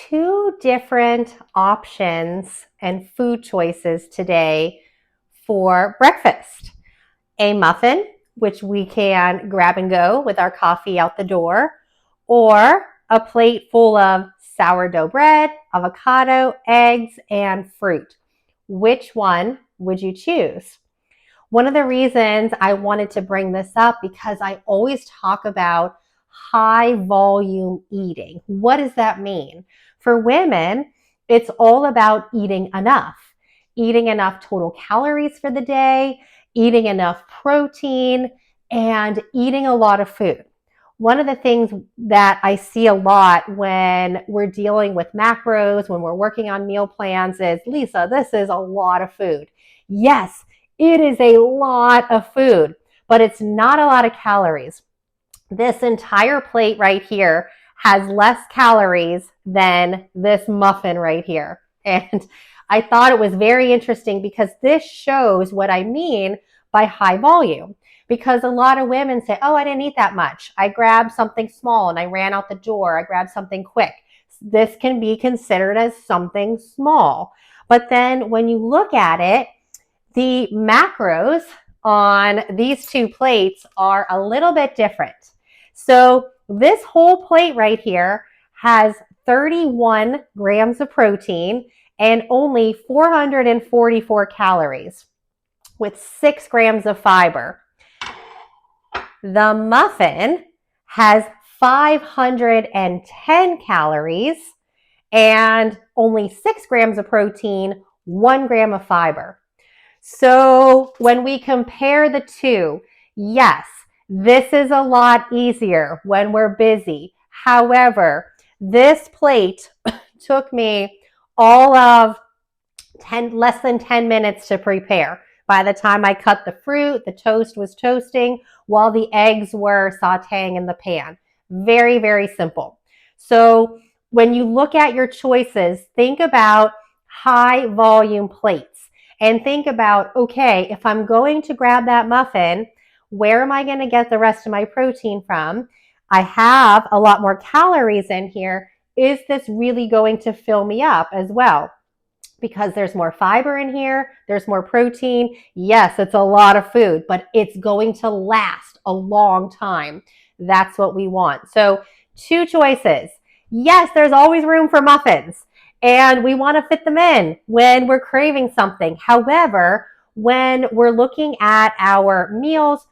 two different options and food choices today for breakfast. A muffin, which we can grab and go with our coffee out the door, or a plate full of sourdough bread, avocado, eggs, and fruit. Which one would you choose? One of the reasons I wanted to bring this up because I always talk about high volume eating. What does that mean? For women, it's all about eating enough total calories for the day, eating enough protein, and eating a lot of food. One of the things that I see a lot when we're dealing with macros, when we're working on meal plans is, Lisa, this is a lot of food. Yes, it is a lot of food, but it's not a lot of calories. This entire plate right here has less calories than this muffin right here. And I thought it was very interesting because this shows what I mean by high volume. Because a lot of women say, oh, I didn't eat that much. I grabbed something small and I ran out the door. I grabbed something quick. This can be considered as something small. But then when you look at it, the macros on these two plates are a little bit different. So this whole plate right here has 31 grams of protein and only 444 calories with 6 grams of fiber. The muffin has 510 calories and only 6 grams of protein, 1 gram of fiber. So when we compare the two, yes, this is a lot easier when we're busy. However, this plate took me all of less than 10 minutes to prepare. By the time I cut the fruit, the toast was toasting while the eggs were sauteing in the pan. Very, very simple. So when you look at your choices, think about high volume plates. And think about, okay, if I'm going to grab that muffin, where am I going to get the rest of my protein from? I have a lot more calories in here. Is this really going to fill me up as well? Because there's more fiber in here, there's more protein. Yes, it's a lot of food, but it's going to last a long time. That's what we want. So, two choices. Yes, there's always room for muffins, and we want to fit them in when we're craving something. However, when we're looking at our meals,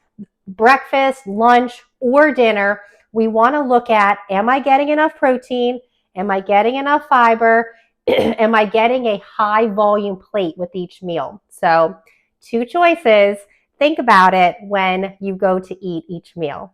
breakfast, lunch, or dinner, we want to look at, am I getting enough protein? Am I getting enough fiber? Am I getting a high volume plate with each meal? So, two choices. Think about it when you go to eat each meal.